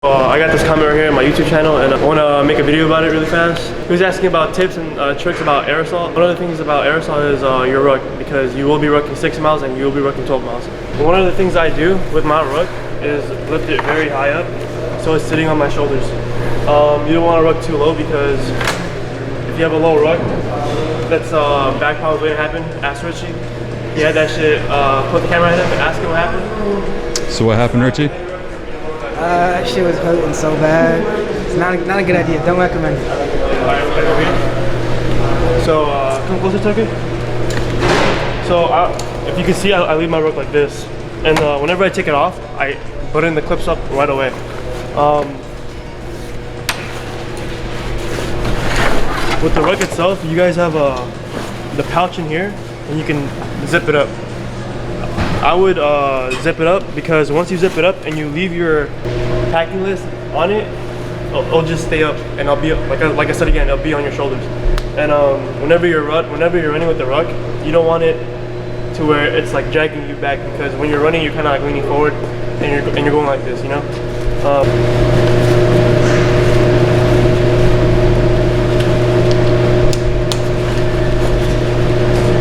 I got this comment right here on my YouTube channel and I want to make a video about it really fast. He was asking about tips and tricks about aerosol. One of the things about aerosol is your ruck, because you will be rucking 6 miles and you will be rucking 12 miles. One of the things I do with my ruck is lift it very high up so it's sitting on my shoulders. You don't want to ruck too low, because if you have a low ruck, that's back problems waiting to happen. Ask Richie. He had that shit, put the camera at him and ask him what happened. So what happened, Richie? That shit was hurting so bad. It's not a good idea. Don't recommend it. Alright, over here. So, come closer, Tucker. So, if you can see, I leave my ruck like this. And whenever I take it off, I button the clips up right away. With the ruck itself, you guys have the pouch in here, and you can zip it up. I would zip it up, because once you zip it up and you leave your packing list on it, it'll just stay up, and I'll be like I said again, it'll be on your shoulders. And whenever you're running with the ruck, you don't want it to where it's like dragging you back, because when you're running, you're kind of like leaning forward, and you're going like this, you know.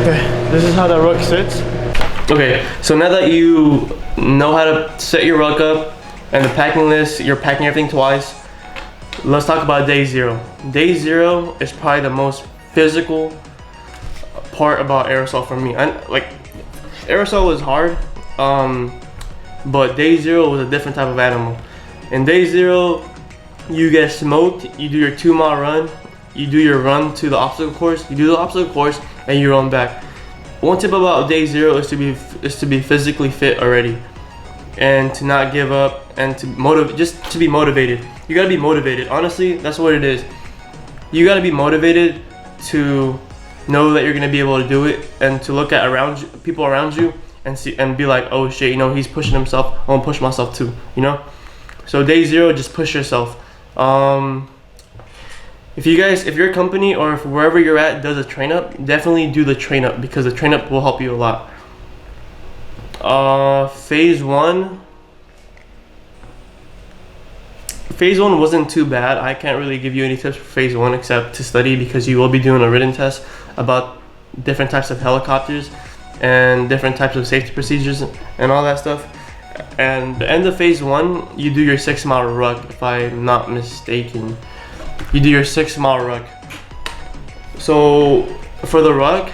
Okay, this is how the ruck sits. Okay, so now that you know how to set your ruck up and the packing list, you're packing everything twice, let's talk about day 0. Day 0 is probably the most physical part about aerosol for me. Like, aerosol is hard, but day 0 was a different type of animal. In day 0, you get smoked, you do your 2-mile run, you do your run to the obstacle course, you do the obstacle course, and you run back. One tip about day 0 is to be physically fit already, and to not give up, and to be motivated. You gotta be motivated. Honestly, that's what it is. You gotta be motivated to know that you're gonna be able to do it, and to look at people around you and be like, oh shit, you know, he's pushing himself, I'm gonna push myself too, you know. So day 0, just push yourself. If your company or if wherever you're at does a train up, definitely do the train up, because the train up will help you a lot. Phase 1 wasn't too bad. I can't really give you any tips for phase 1 except to study, because you will be doing a written test about different types of helicopters and different types of safety procedures and all that stuff. And the end of phase 1, you do your 6-mile ruck, if I'm not mistaken. You do your 6-mile ruck. So for the ruck,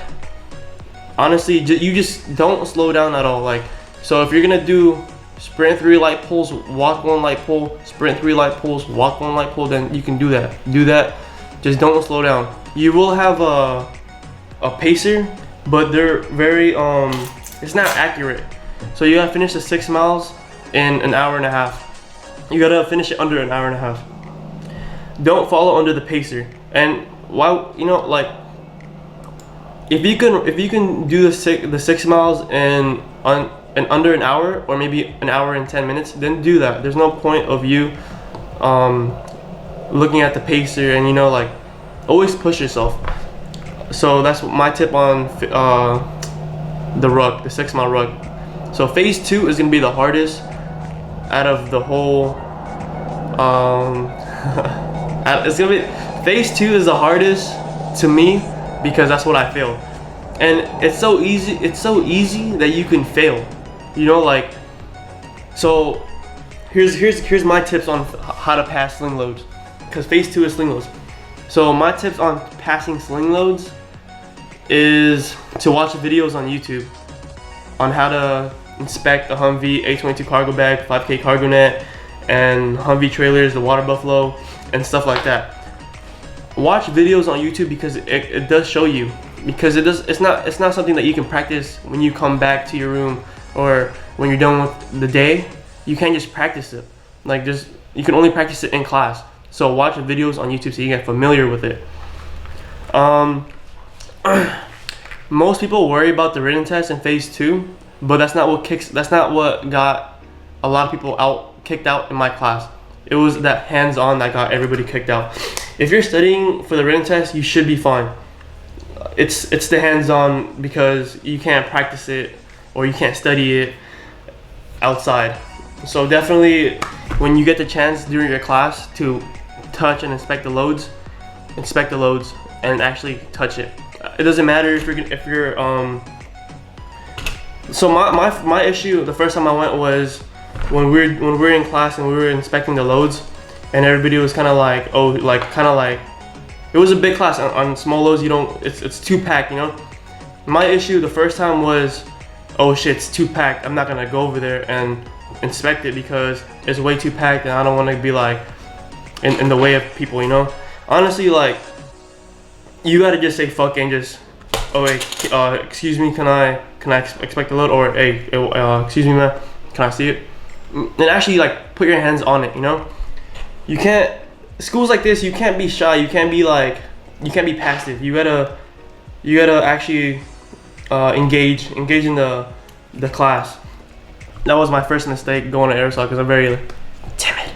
honestly, you just don't slow down at all. Like, so if you're gonna do sprint 3 light pulls, walk 1 light pull, sprint 3 light pulls, walk 1 light pull, then you can do that. Just don't slow down. You will have a pacer, but they're very it's not accurate. So you gotta finish the 6 miles in an hour and a half. You gotta finish it under an hour and a half. Don't follow under the pacer. And why, you know, like, if you can do the 6 miles in under an hour, or maybe an hour and 10 minutes, then do that. There's no point of you looking at the pacer, and, you know, like, always push yourself. So that's my tip on the ruck, the 6-mile ruck. So phase 2 is gonna be the hardest out of the whole it's gonna be, phase 2 is the hardest to me, because that's what I failed. And it's so easy that you can fail, you know. Like, so here's my tips on how to pass sling loads, because phase 2 is sling loads. So my tips on passing sling loads is to watch videos on YouTube on how to inspect the Humvee A22 cargo bag, 5K cargo net, and Humvee trailers, the water buffalo, and stuff like that. Watch videos on YouTube, because it does show you, because it's not something that you can practice when you come back to your room, or when you're done with the day. You can't just practice it. Like, you can only practice it in class. So watch videos on YouTube so you get familiar with it. Most people worry about the written test in phase 2, but that's not what got a lot of people kicked out in my class. It was that hands-on that got everybody kicked out. If you're studying for the written test, you should be fine. It's the hands-on, because you can't practice it, or you can't study it outside. So definitely, when you get the chance during your class to touch and inspect the loads and actually touch it. It doesn't matter if you're So my issue the first time I went was when we were in class and we were inspecting the loads, and everybody was kind of like, oh, like it was a big class. On small loads, it's too packed, you know. My issue the first time was, oh shit, it's too packed. I'm not gonna go over there and inspect it because it's way too packed, and I don't want to be like in the way of people, you know. Honestly, like, you gotta just say fuck and just, oh wait, excuse me, can I expect a load? Or hey, excuse me, man, can I see it? And actually, like, put your hands on it, you know. You can't, schools like this, you can't be shy, you can't be passive. You gotta actually engage in the class. That was my first mistake going to aerosol, because I'm very timid.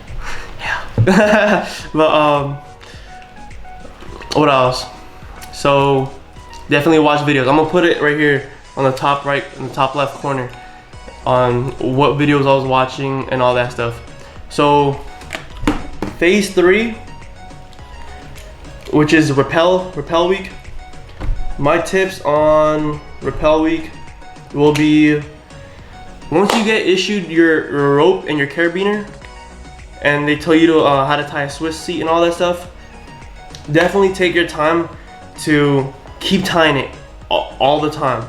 Yeah. But what else? So definitely watch videos. I'm gonna put it right here on the top right, in the top left corner, on what videos I was watching and all that stuff. So phase 3, which is rappel week. My tips on rappel week will be, once you get issued your rope and your carabiner, and they tell you how to tie a Swiss seat and all that stuff, definitely take your time to keep tying it all the time.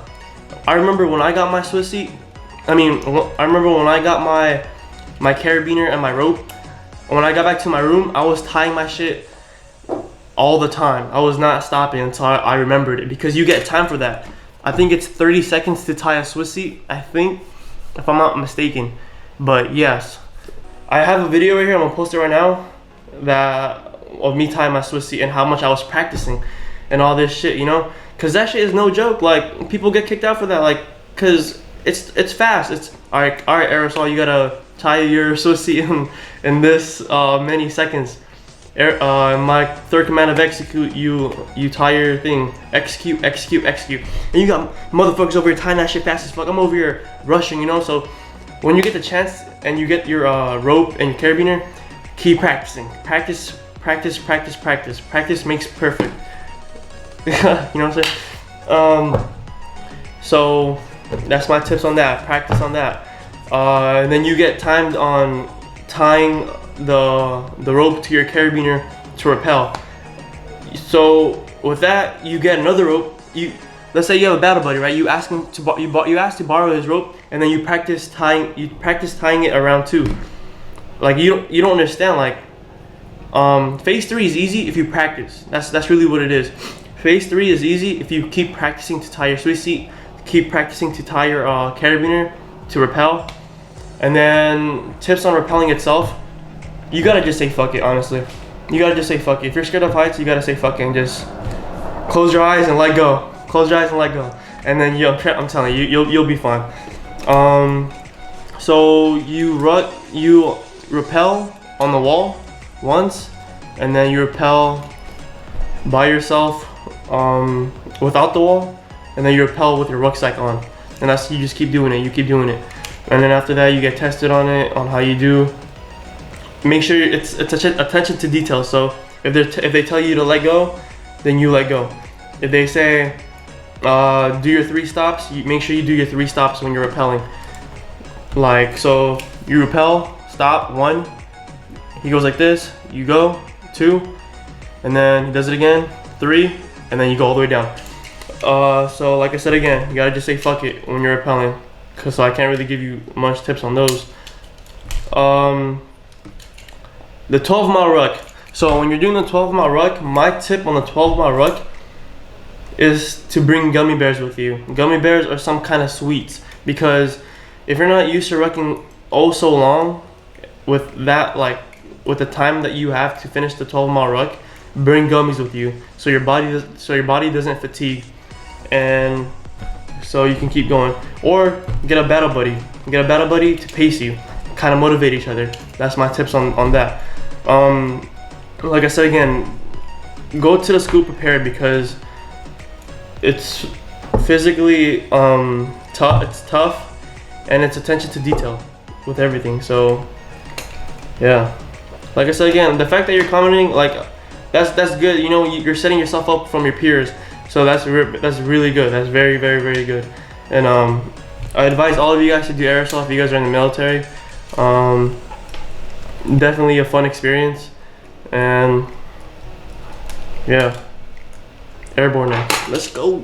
I remember when I got my Swiss seat, I remember when I got my carabiner and my rope, when I got back to my room, I was tying my shit all the time. I was not stopping until I remembered it, because you get time for that. I think it's 30 seconds to tie a Swiss seat, I think, if I'm not mistaken. But yes, I have a video right here, I'm gonna post it right now, of me tying my Swiss seat and how much I was practicing and all this shit, you know, because that shit is no joke. Like, people get kicked out for that, like, because it's fast. It's all right, aerosol, you gotta tie your Swiss seat in this many seconds. My third command of execute, you tie your thing, execute, and you got motherfuckers over here tying that shit fast as fuck. I'm over here rushing, you know. So when you get the chance and you get your rope and your carabiner, keep practicing. Practice makes perfect. You know what I'm saying? So that's my tips on that. Practice on that. And then you get timed on tying the rope to your carabiner to rappel. So with that, you get another rope. Let's say you have a battle buddy, right? You ask him you ask to borrow his rope, and then you practice tying it around too. Like, you don't understand. Like, phase 3 is easy if you practice. That's really what it is. Phase 3 is easy if you keep practicing to tie your Swiss seat, keep practicing to tie your carabiner to rappel. And then tips on rappelling itself, you gotta just say fuck it, honestly. You gotta just say fuck it. If you're scared of heights, you gotta say fuck it and just close your eyes and let go. Close your eyes and let go. And then I'm telling you, you'll be fine. So you rappel on the wall once, and then you rappel by yourself without the wall, and then you rappel with your rucksack on. And you just keep doing it. You keep doing it. And then after that, you get tested on it, on how you do. Make sure it's attention to detail. So if they tell you to let go, then you let go. If they say do your 3 stops, you make sure you do your 3 stops when you're rappelling. Like, so you rappel, stop, 1, he goes like this, you go, 2, and then he does it again, 3, and then you go all the way down. So like I said again, you gotta just say fuck it when you're rappelling, because I can't really give you much tips on those. The 12-mile ruck. So when you're doing the 12-mile ruck, my tip on the 12-mile ruck is to bring gummy bears with you. Gummy bears are some kind of sweets, because if you're not used to rucking oh so long with that, like with the time that you have to finish the 12-mile ruck, bring gummies with you so your body doesn't fatigue, and so you can keep going. Or get a battle buddy. Get a battle buddy to pace you, kind of motivate each other. That's my tips on that. Like I said again, go to the school prepared, because it's physically tough, and it's attention to detail. with everything. So yeah, like I said again, the fact that you're commenting, like that's good. You know, you're setting yourself up from your peers. So that's really good. That's very, very, very good. And I advise all of you guys to do aerosol if you guys are in the military. Definitely a fun experience. And yeah, airborne now. Let's go.